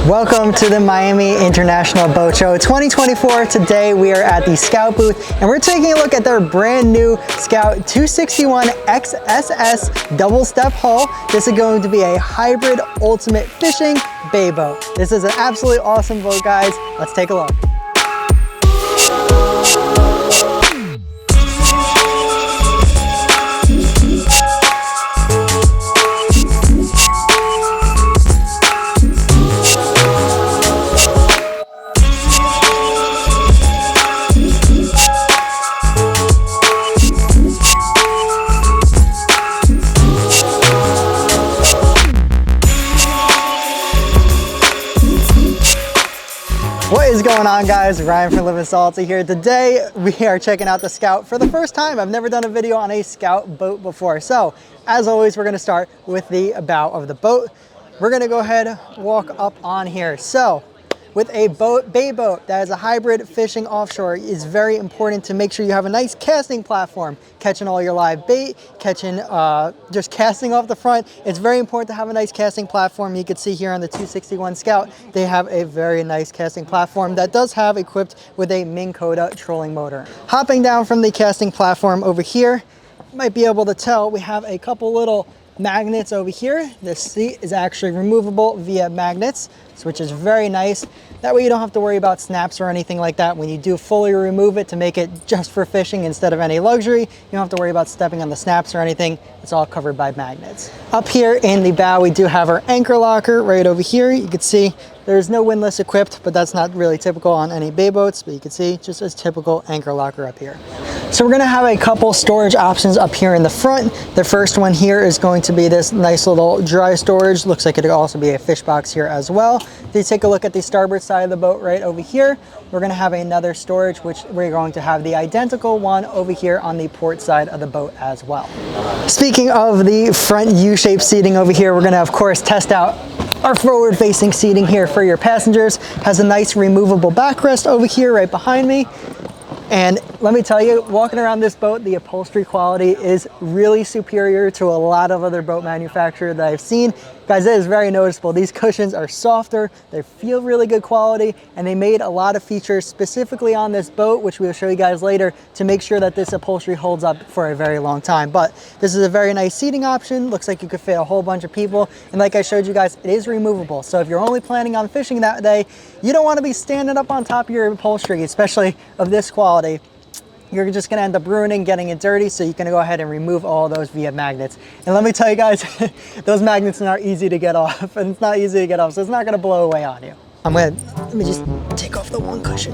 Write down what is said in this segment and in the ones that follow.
Welcome to the Miami International Boat Show 2024. Today we are at the Scout booth and we're taking a look at their brand new Scout 261 XSS double step hull. This is going to be a hybrid ultimate fishing bay boat. This is an absolutely awesome boat, guys. Let's take a look. What is going on, guys? Ryan from Livin here. Today we are checking out the Scout for the first time. I've never done a video on a Scout boat before. So as always, we're going to start with the bow of the boat. We're going to go ahead and walk up on here. So with a bay boat that is a hybrid fishing offshore, it's very important to make sure you have a nice casting platform, catching all your live bait, catching, just casting off the front. It's very important to have a nice casting platform. You can see here on the 261 Scout, they have a very nice casting platform that does have equipped with a Minn Kota trolling motor. Hopping down from the casting platform over here, you might be able to tell we have a couple little magnets over here. This seat is actually removable via magnets, which is very nice. That way you don't have to worry about snaps or anything like that. When you do fully remove it to make it just for fishing instead of any luxury, you don't have to worry about stepping on the snaps or anything. It's all covered by magnets. Up here in the bow, we do have our anchor locker right over here. You can see there's no windlass equipped, but that's not really typical on any bay boats, but you can see just a typical anchor locker up here. So we're gonna have a couple storage options up here in the front. The first one here is going to be this nice little dry storage. Looks like it could also be a fish box here as well. If you take a look at the starboard side of the boat right over here, we're gonna have another storage, which we're going to have the identical one over here on the port side of the boat as well. Speaking of the front U-shaped seating over here, we're gonna of course test out our forward-facing seating here for your passengers. Has a nice removable backrest over here right behind me. And let me tell you, walking around this boat, the upholstery quality is really superior to a lot of other boat manufacturers that I've seen. Guys, it is very noticeable. These cushions are softer, they feel really good quality, and they made a lot of features specifically on this boat, which we'll show you guys later, to make sure that this upholstery holds up for a very long time. But this is a very nice seating option. Looks like you could fit a whole bunch of people. And like I showed you guys, it is removable. So if you're only planning on fishing that day, you don't want to be standing up on top of your upholstery, especially of this quality. You're just gonna end up ruining, getting it dirty, so you can go ahead and remove all those via magnets. And let me tell you guys, those magnets are not easy to get off, and it's not easy to get off, so it's not gonna blow away on you. Let me just take off the one cushion.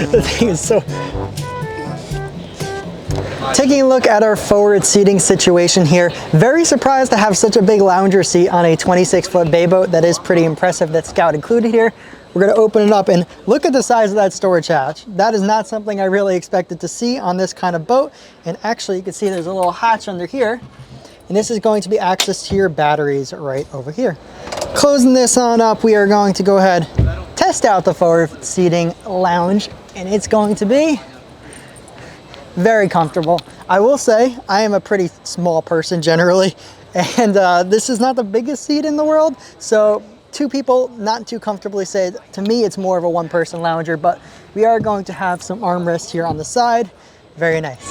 The thing is so... Taking a look at our forward seating situation here, very surprised to have such a big lounger seat on a 26-foot bay boat. That is pretty impressive that Scout included here. We're going to open it up and look at the size of that storage hatch. That is not something I really expected to see on this kind of boat. And actually you can see there's a little hatch under here. And this is going to be access to your batteries right over here. Closing this on up, we are going to go ahead, test out the forward seating lounge. And it's going to be very comfortable. I will say I am a pretty small person generally. And this is not the biggest seat in the world. So two people, not too comfortably say. To me, it's more of a one-person lounger, but we are going to have some armrests here on the side. Very nice.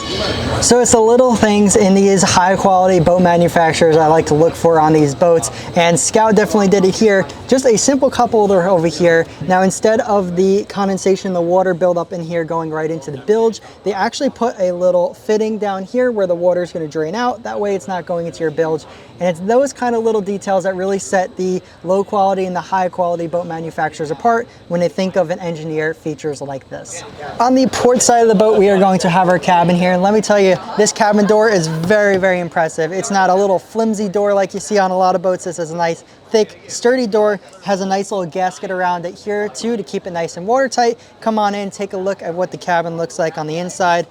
So it's the little things in these high-quality boat manufacturers I like to look for on these boats, and Scout definitely did it here. Just a simple cup holder over here. Now, instead of the condensation, the water buildup in here going right into the bilge, they actually put a little fitting down here where the water is going to drain out. That way it's not going into your bilge. And it's those kind of little details that really set the low quality and the high quality boat manufacturers apart when they think of and engineer features like this. On the port side of the boat, we are going to have our cabin here. And let me tell you, this cabin door is very, very impressive. It's not a little flimsy door like you see on a lot of boats. This is a nice, thick, sturdy door. Has a nice little gasket around it here too to keep it nice and watertight. Come on in, take a look at what the cabin looks like on the inside.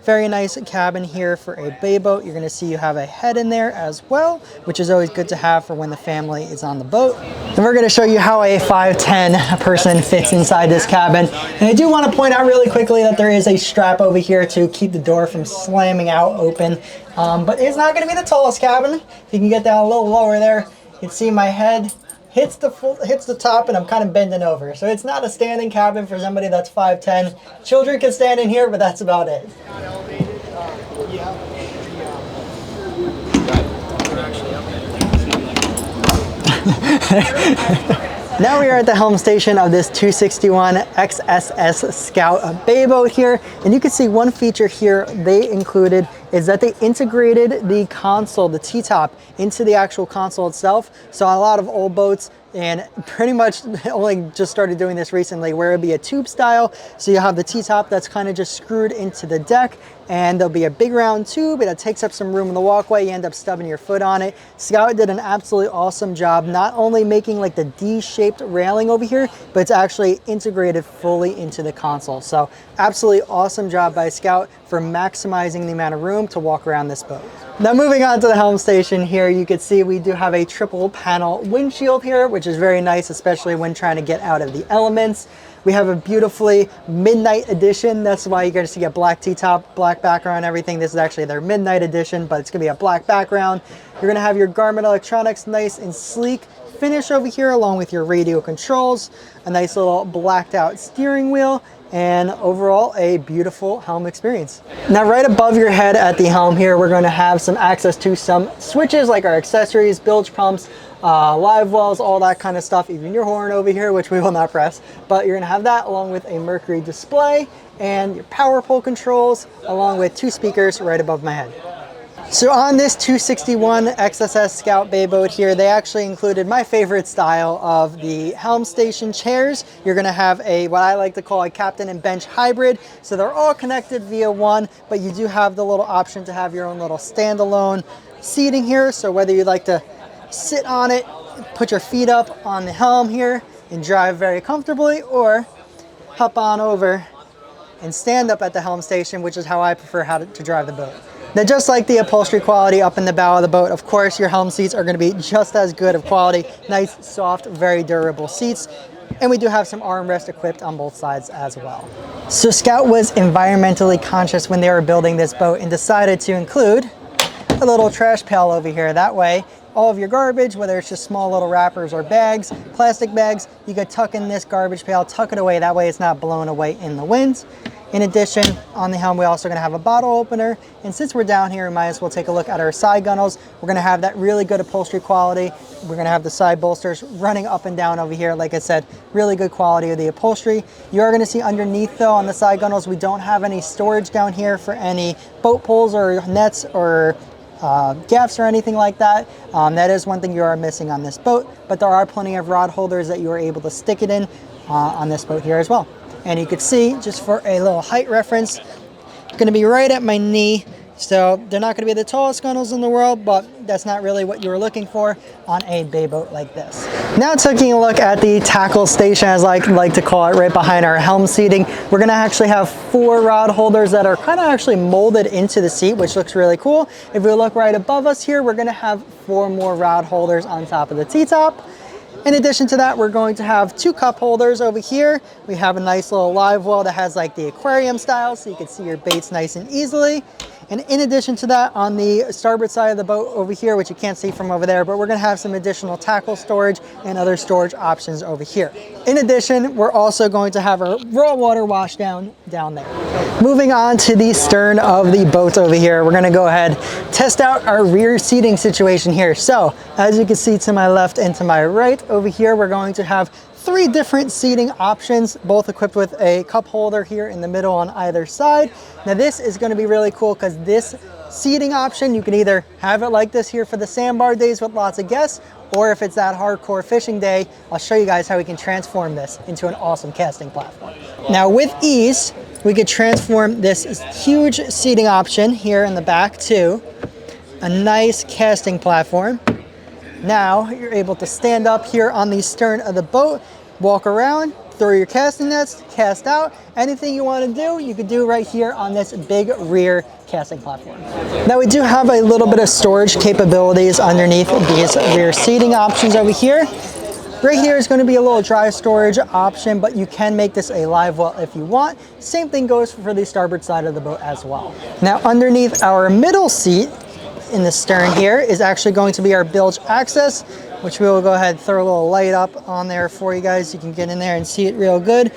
Very nice cabin here for a bay boat. You're gonna see you have a head in there as well, which is always good to have for when the family is on the boat. And we're gonna show you how a 5'10" person fits inside this cabin. And I do wanna point out really quickly that there is a strap over here to keep the door from slamming out open. But it's not gonna be the tallest cabin. If you can get down a little lower there, you can see my head hits the top, and I'm kind of bending over. So it's not a standing cabin for somebody that's 5'10". Children can stand in here, but that's about it. Now we are at the helm station of this 261 XSS Scout bay boat here, and you can see one feature here they included is that they integrated the console, the T-top, into the actual console itself. So a lot of old boats, and pretty much only just started doing this recently, where it'd be a tube style. So you have the T-top that's kind of just screwed into the deck, and there'll be a big round tube, and it takes up some room in the walkway. You end up stubbing your foot on it. Scout did an absolutely awesome job, not only making like the D-shaped railing over here, but it's actually integrated fully into the console. So absolutely awesome job by Scout for maximizing the amount of room to walk around this boat. Now moving on to the helm station here, you can see we do have a triple panel windshield here, which is very nice, especially when trying to get out of the elements. We have a beautifully midnight edition. That's why you're going to see a black T-top, black background, everything. This is actually their midnight edition, but it's going to be a black background. You're going to have your Garmin electronics, nice and sleek finish over here, along with your radio controls, a nice little blacked out steering wheel, and overall a beautiful helm experience. Now right above your head at the helm here, we're going to have some access to some switches like our accessories, bilge pumps, live wells, all that kind of stuff, even your horn over here, which we will not press, but you're going to have that along with a Mercury display and your power pole controls, along with 2 speakers right above my head. So on this 261 XSS Scout bay boat here, they actually included my favorite style of the helm station chairs. You're going to have a, what I like to call a captain and bench hybrid. So they're all connected via one, but you do have the little option to have your own little standalone seating here. So whether you'd like to sit on it, put your feet up on the helm here and drive very comfortably, or hop on over and stand up at the helm station, which is how I prefer to drive the boat. Now, just like the upholstery quality up in the bow of the boat, of course, your helm seats are going to be just as good of quality. Nice, soft, very durable seats. And we do have some armrests equipped on both sides as well. So Scout was environmentally conscious when they were building this boat and decided to include a little trash pail over here. That way, all of your garbage, whether it's just small little wrappers or bags, plastic bags, you could tuck in this garbage pail, tuck it away. That way it's not blown away in the wind. In addition, on the helm, we're also going to have a bottle opener. And since we're down here, we might as well take a look at our side gunnels. We're going to have that really good upholstery quality. We're going to have the side bolsters running up and down over here. Like I said, really good quality of the upholstery. You are going to see underneath, though, on the side gunnels, we don't have any storage down here for any boat poles or nets or gaffs or anything like that. That is one thing you are missing on this boat, but there are plenty of rod holders that you are able to stick it in on this boat here as well. And you can see, just for a little height reference, going to be right at my knee. So they're not going to be the tallest gunnels in the world, but that's not really what you were looking for on a bay boat like this. Now taking a look at the tackle station, as I like to call it, right behind our helm seating, we're going to actually have 4 rod holders that are kind of actually molded into the seat, which looks really cool. If we look right above us here, we're going to have 4 more rod holders on top of the T-top. In addition to that, we're going to have 2 cup holders over here. We have a nice little live well that has like the aquarium style, so you can see your baits nice and easily. And in addition to that, on the starboard side of the boat over here, which you can't see from over there, but we're going to have some additional tackle storage and other storage options over here. In addition, we're also going to have our raw water wash down there. Moving on to the stern of the boat over here, we're going to go ahead test out our rear seating situation here. So as you can see to my left and to my right over here, we're going to have 3 different seating options, both equipped with a cup holder here in the middle on either side. Now this is going to be really cool because this seating option, you can either have it like this here for the sandbar days with lots of guests, or if it's that hardcore fishing day, I'll show you guys how we can transform this into an awesome casting platform. Now with ease, we could transform this huge seating option here in the back to a nice casting platform. Now you're able to stand up here on the stern of the boat, walk around, throw your casting nets, cast out. Anything you want to do, you could do right here on this big rear casting platform. Now we do have a little bit of storage capabilities underneath these rear seating options over here. Right here is going to be a little dry storage option, but you can make this a live well if you want. Same thing goes for the starboard side of the boat as well. Now underneath our middle seat in the stern here is actually going to be our bilge access. which we will go ahead and throw a little light up on there for you guys. You can get in there and see it real good.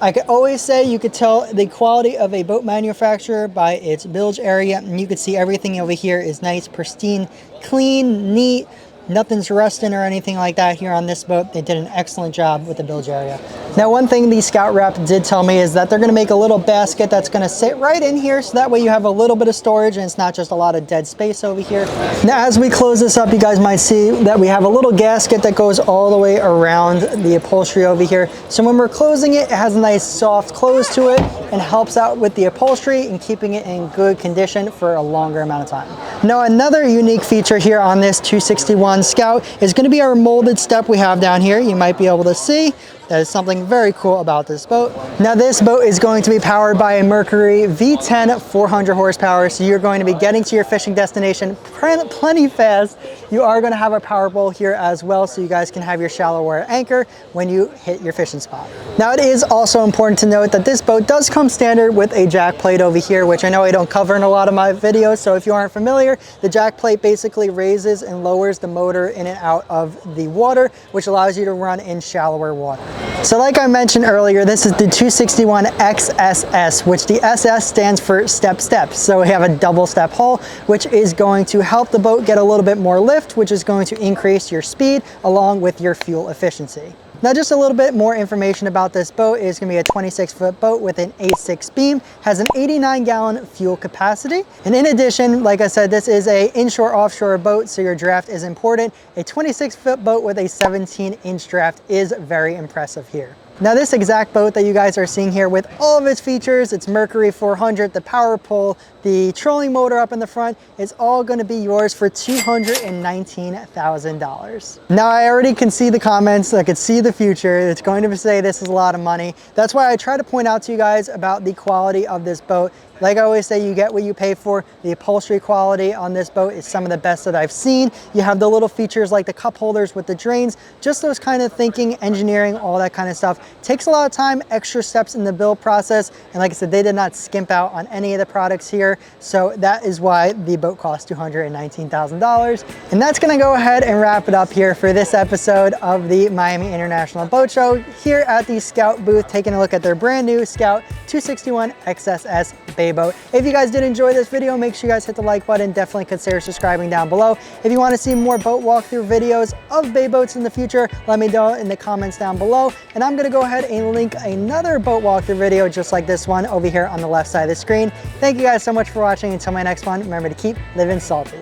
I could always say you could tell the quality of a boat manufacturer by its bilge area, and you can see everything over here is nice, pristine, clean, neat. Nothing's rusting or anything like that here on this boat. They did an excellent job with the bilge area. Now, one thing the Scout Rep did tell me is that they're going to make a little basket that's going to sit right in here, so that way you have a little bit of storage and it's not just a lot of dead space over here. Now, as we close this up, you guys might see that we have a little gasket that goes all the way around the upholstery over here. So when we're closing it, it has a nice soft close to it and helps out with the upholstery and keeping it in good condition for a longer amount of time. Now, another unique feature here on this 261 Scout is going to be our molded step we have down here. You might be able to see that is something very cool about this boat. Now, this boat is going to be powered by a Mercury V10 400 horsepower, so you're going to be getting to your fishing destination plenty fast. You are going to have a power bowl here as well, so you guys can have your shallow water anchor when you hit your fishing spot. Now, it is also important to note that this boat does come standard with a jack plate over here, which I know I don't cover in a lot of my videos, so if you aren't familiar, the jack plate basically raises and lowers the motor in and out of the water, which allows you to run in shallower water. So like I mentioned earlier, this is the 261 XSS, which the SS stands for step. So we have a double step hull, which is going to help the boat get a little bit more lift, which is going to increase your speed along with your fuel efficiency. Now, just a little bit more information about this boat. It's going to be a 26-foot boat with an A6 beam, has an 89-gallon fuel capacity. And in addition, like I said, this is a inshore-offshore boat, so your draft is important. A 26-foot boat with a 17-inch draft is very impressive here. Now, this exact boat that you guys are seeing here with all of its features, its Mercury 400, the power pole, the trolling motor up in the front, is all going to be yours for $219,000. Now, I already can see the comments. I could see the future. It's going to say this is a lot of money. That's why I try to point out to you guys about the quality of this boat. Like I always say, you get what you pay for. The upholstery quality on this boat is some of the best that I've seen. You have the little features like the cup holders with the drains, just those kind of thinking, engineering, all that kind of stuff. Takes a lot of time, extra steps in the build process. And like I said, they did not skimp out on any of the products here. So that is why the boat costs $219,000. And that's gonna go ahead and wrap it up here for this episode of the Miami International Boat Show here at the Scout booth, taking a look at their brand new Scout 261 XSS bay boat. If you guys did enjoy this video, make sure you guys hit the like button. Definitely consider subscribing down below. If you want to see more boat walkthrough videos of bay boats in the future, let me know in the comments down below. And I'm going to go ahead and link another boat walkthrough video just like this one over here on the left side of the screen. Thank you guys so much for watching. Until my next one, remember to keep living salty.